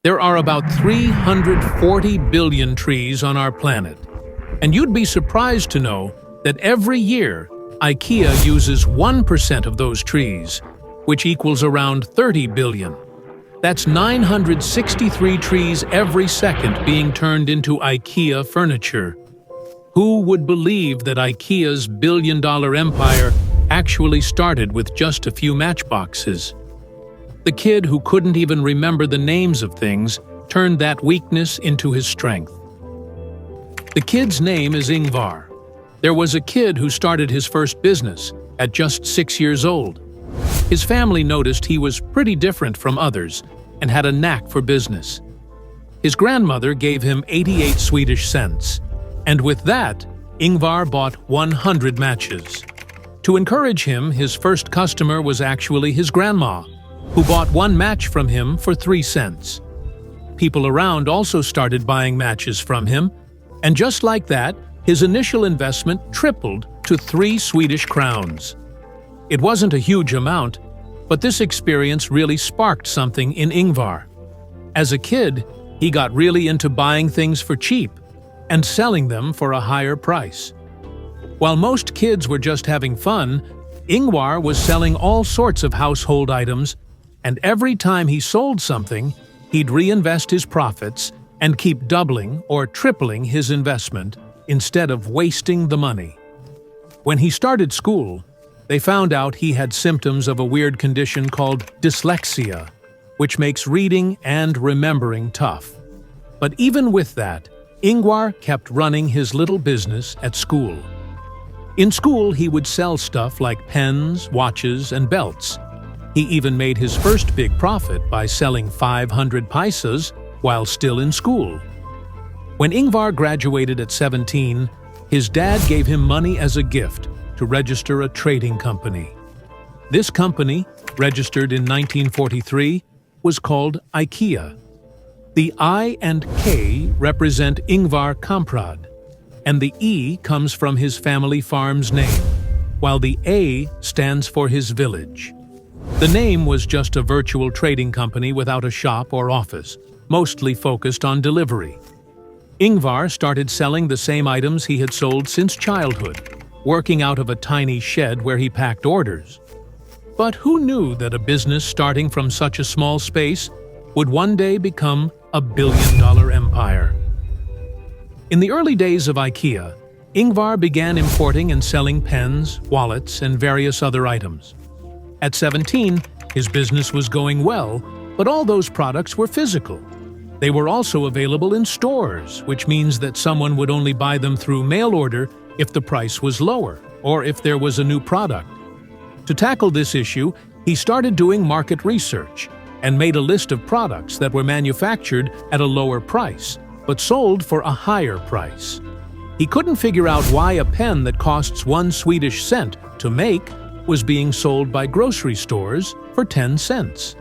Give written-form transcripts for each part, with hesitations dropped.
There are about 340 billion trees on our planet, and you'd be surprised to know that every year IKEA uses 1% of those trees, which equals around 30 billion. That's 963 trees every second being turned into IKEA furniture. Who would believe that IKEA's billion-dollar empire actually started with just a few matchboxes? The kid who couldn't even remember the names of things turned that weakness into his strength. The kid's name is Ingvar. There was a kid who started his first business at just 6 years old. His family noticed he was pretty different from others and had a knack for business. His grandmother gave him 88 Swedish cents, and with that, Ingvar bought 100 matches. To encourage him, his first customer was actually his grandma, who bought one match from him for 3 cents. People around also started buying matches from him, and just like that, his initial investment tripled to 3 Swedish crowns. It wasn't a huge amount, but this experience really sparked something in Ingvar. As a kid, he got really into buying things for cheap and selling them for a higher price. While most kids were just having fun, Ingvar was selling all sorts of household items, and every time he sold something, he'd reinvest his profits and keep doubling or tripling his investment instead of wasting the money. When he started school, they found out he had symptoms of a weird condition called dyslexia, which makes reading and remembering tough. But even with that, Ingvar kept running his little business at school. In school, he would sell stuff like pens, watches, and belts. He even made his first big profit by selling 500 paisas while still in school. When Ingvar graduated at 17, his dad gave him money as a gift to register a trading company. This company, registered in 1943, was called IKEA. The I and K represent Ingvar Kamprad, and the E comes from his family farm's name, while the A stands for his village. The name was just a virtual trading company without a shop or office, mostly focused on delivery. Ingvar started selling the same items he had sold since childhood, working out of a tiny shed where he packed orders. But who knew that a business starting from such a small space would one day become a billion-dollar empire? In the early days of IKEA, Ingvar began importing and selling pens, wallets, and various other items. At 17, his business was going well, but all those products were physical. They were also available in stores, which means that someone would only buy them through mail order if the price was lower, or if there was a new product. To tackle this issue, he started doing market research and made a list of products that were manufactured at a lower price, but sold for a higher price. He couldn't figure out why a pen that costs 1 Swedish cent to make was being sold by grocery stores for 10 cents.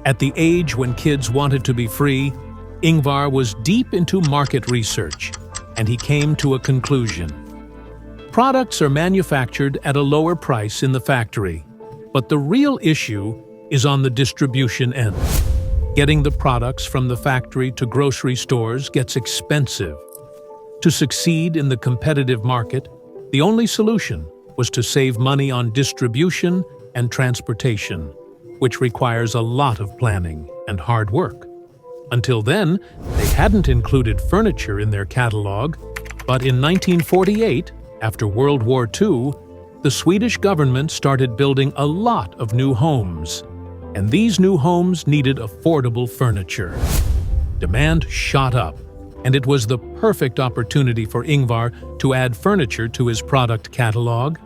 At the age when kids wanted to be free, Ingvar was deep into market research, and he came to a conclusion. Products are manufactured at a lower price in the factory, but the real issue is on the distribution end. Getting the products from the factory to grocery stores gets expensive. To succeed in the competitive market, the only solution was to save money on distribution and transportation, which requires a lot of planning and hard work. Until then, they hadn't included furniture in their catalog, but in 1948, after World War II, the Swedish government started building a lot of new homes, and these new homes needed affordable furniture. Demand shot up, and it was the perfect opportunity for Ingvar to add furniture to his product catalog.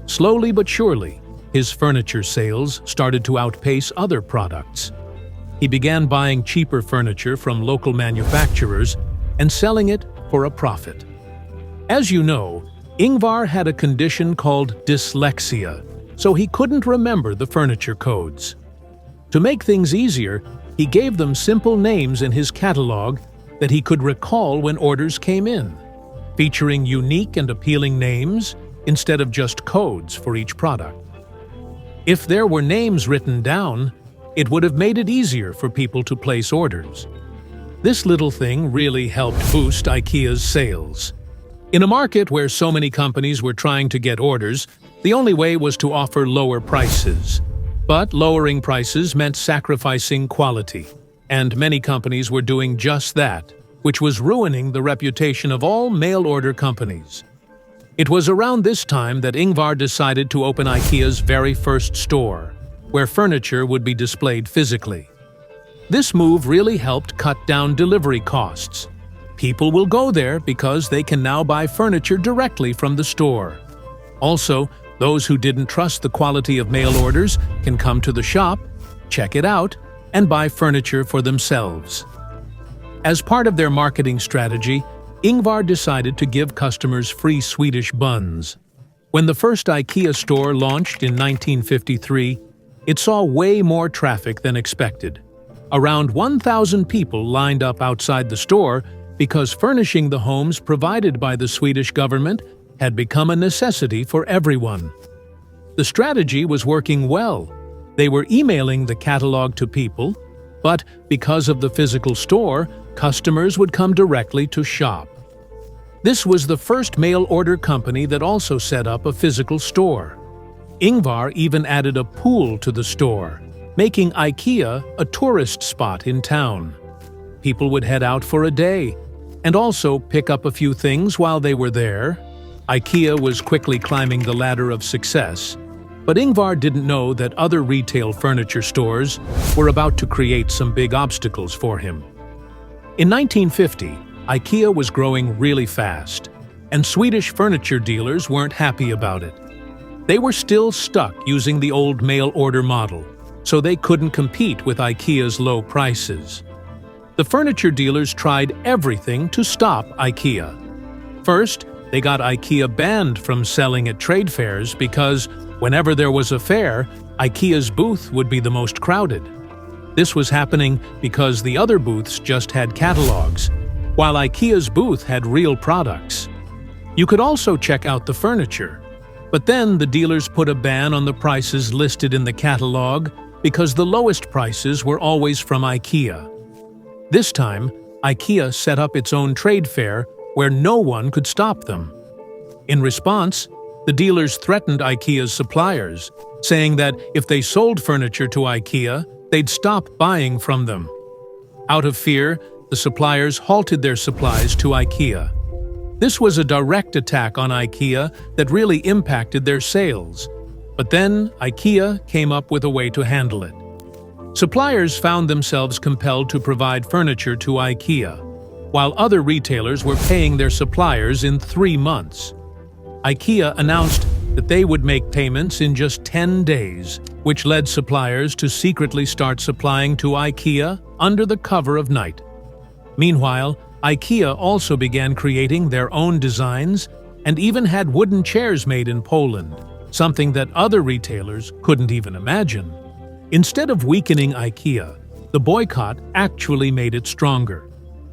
Slowly but surely, his furniture sales started to outpace other products. He began buying cheaper furniture from local manufacturers and selling it for a profit. As you know, Ingvar had a condition called dyslexia, so he couldn't remember the furniture codes. To make things easier, he gave them simple names in his catalog that he could recall when orders came in, featuring unique and appealing names instead of just codes for each product. If there were names written down, It would have made it easier for people to place orders. This little thing really helped boost IKEA's sales. In a market where so many companies were trying to get orders, the only way was to offer lower prices. But lowering prices meant sacrificing quality, and many companies were doing just that, which was ruining the reputation of all mail-order companies. It was around this time that Ingvar decided to open IKEA's very first store, where furniture would be displayed physically. This move really helped cut down delivery costs. People will go there because they can now buy furniture directly from the store. Also, those who didn't trust the quality of mail orders can come to the shop, check it out, and buy furniture for themselves. As part of their marketing strategy, Ingvar decided to give customers free Swedish buns. When the first IKEA store launched in 1953, it saw way more traffic than expected. Around 1,000 people lined up outside the store because furnishing the homes provided by the Swedish government had become a necessity for everyone. The strategy was working well. They were emailing the catalog to people, but because of the physical store, customers would come directly to shop. This was the first mail order company that also set up a physical store. Ingvar even added a pool to the store, making IKEA a tourist spot in town. People would head out for a day and also pick up a few things while they were there. IKEA was quickly climbing the ladder of success, but Ingvar didn't know that other retail furniture stores were about to create some big obstacles for him. In 1950, IKEA was growing really fast, and Swedish furniture dealers weren't happy about it. They were still stuck using the old mail order model, so they couldn't compete with IKEA's low prices. The furniture dealers tried everything to stop IKEA. First, they got IKEA banned from selling at trade fairs because whenever there was a fair, IKEA's booth would be the most crowded. This was happening because the other booths just had catalogs, while IKEA's booth had real products. You could also check out the furniture, but then the dealers put a ban on the prices listed in the catalog because the lowest prices were always from IKEA. This time, IKEA set up its own trade fair where no one could stop them. In response, the dealers threatened IKEA's suppliers, saying that if they sold furniture to IKEA, they'd stop buying from them. Out of fear, the suppliers halted their supplies to IKEA. This was a direct attack on IKEA that really impacted their sales. But then IKEA came up with a way to handle it. Suppliers found themselves compelled to provide furniture to IKEA, while other retailers were paying their suppliers in 3 months. IKEA announced that they would make payments in just 10 days, which led suppliers to secretly start supplying to IKEA under the cover of night. Meanwhile, IKEA also began creating their own designs and even had wooden chairs made in Poland, something that other retailers couldn't even imagine. Instead of weakening IKEA, the boycott actually made it stronger,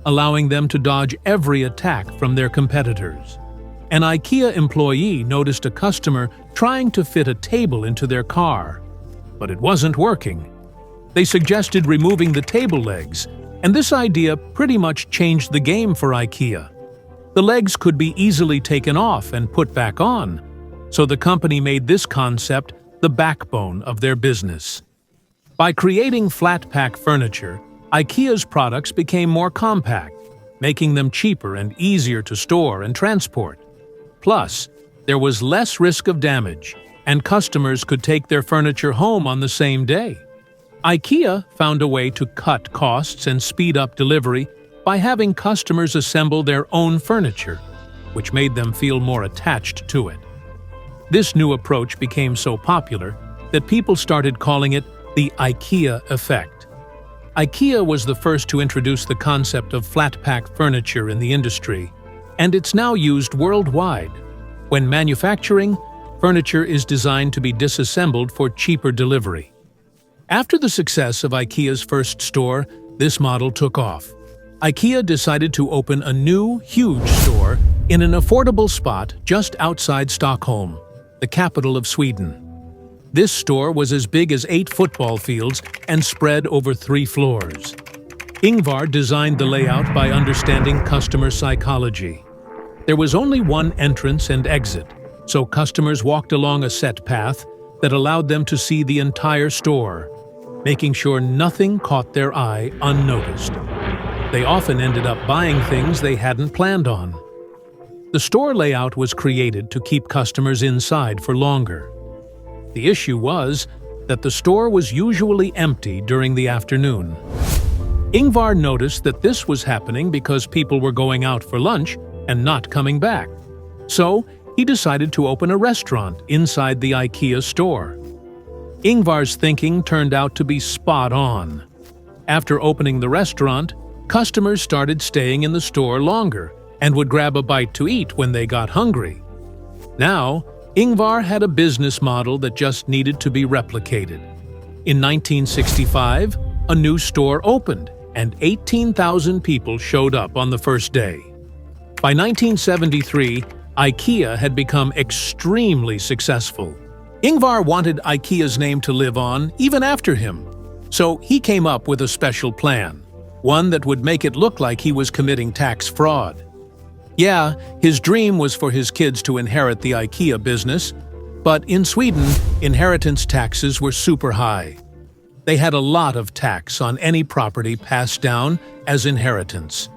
allowing them to dodge every attack from their competitors. An IKEA employee noticed a customer trying to fit a table into their car, but it wasn't working. They suggested removing the table legs, and this idea pretty much changed the game for IKEA. The legs could be easily taken off and put back on, so the company made this concept the backbone of their business. By creating flat-pack furniture, IKEA's products became more compact, making them cheaper and easier to store and transport. Plus, there was less risk of damage, and customers could take their furniture home on the same day. IKEA found a way to cut costs and speed up delivery by having customers assemble their own furniture, which made them feel more attached to it. This new approach became so popular that people started calling it the IKEA effect. IKEA was the first to introduce the concept of flat-pack furniture in the industry, and it's now used worldwide. When manufacturing, furniture is designed to be disassembled for cheaper delivery. After the success of IKEA's first store, this model took off. IKEA decided to open a new, huge store in an affordable spot just outside Stockholm, the capital of Sweden. This store was as big as 8 football fields and spread over 3 floors. Ingvar designed the layout by understanding customer psychology. There was only one entrance and exit, so customers walked along a set path that allowed them to see the entire store, making sure nothing caught their eye unnoticed. They often ended up buying things they hadn't planned on. The store layout was created to keep customers inside for longer. The issue was that the store was usually empty during the afternoon. Ingvar noticed that this was happening because people were going out for lunch and not coming back. So, he decided to open a restaurant inside the IKEA store. Ingvar's thinking turned out to be spot on. After opening the restaurant, customers started staying in the store longer and would grab a bite to eat when they got hungry. Now, Ingvar had a business model that just needed to be replicated. In 1965, a new store opened, and 18,000 people showed up on the first day. By 1973, IKEA had become extremely successful. Ingvar wanted IKEA's name to live on even after him, so he came up with a special plan, one that would make it look like he was committing tax fraud. Yeah, his dream was for his kids to inherit the IKEA business, but in Sweden, inheritance taxes were super high. They had a lot of tax on any property passed down as inheritance.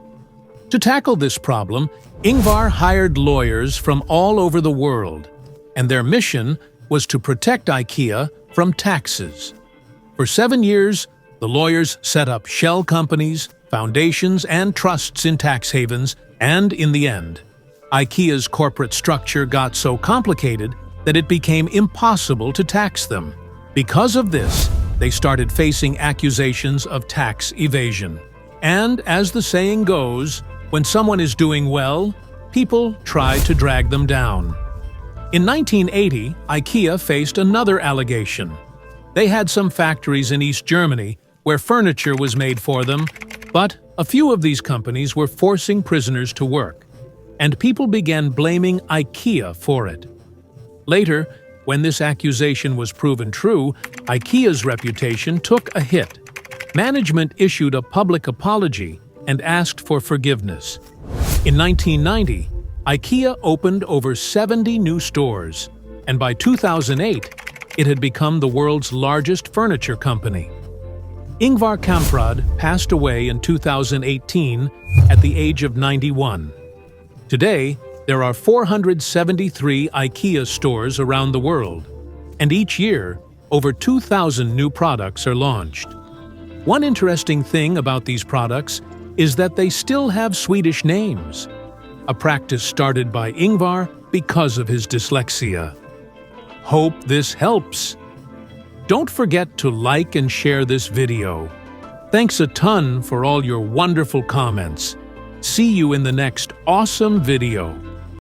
To tackle this problem, Ingvar hired lawyers from all over the world, and their mission was to protect IKEA from taxes. For 7 years, the lawyers set up shell companies, foundations, and trusts in tax havens, and in the end, IKEA's corporate structure got so complicated that it became impossible to tax them. Because of this, they started facing accusations of tax evasion. And as the saying goes, when someone is doing well, people try to drag them down. In 1980, IKEA faced another allegation. They had some factories in East Germany where furniture was made for them, but a few of these companies were forcing prisoners to work, and people began blaming IKEA for it. Later, when this accusation was proven true, IKEA's reputation took a hit. Management issued a public apology and asked for forgiveness. In 1990, IKEA opened over 70 new stores, and by 2008, it had become the world's largest furniture company. Ingvar Kamprad passed away in 2018 at the age of 91. Today, there are 473 IKEA stores around the world, and each year, over 2,000 new products are launched. One interesting thing about these products is that they still have Swedish names, a practice started by Ingvar because of his dyslexia. Hope this helps. Don't forget to like and share this video. Thanks a ton for all your wonderful comments. See you in the next awesome video.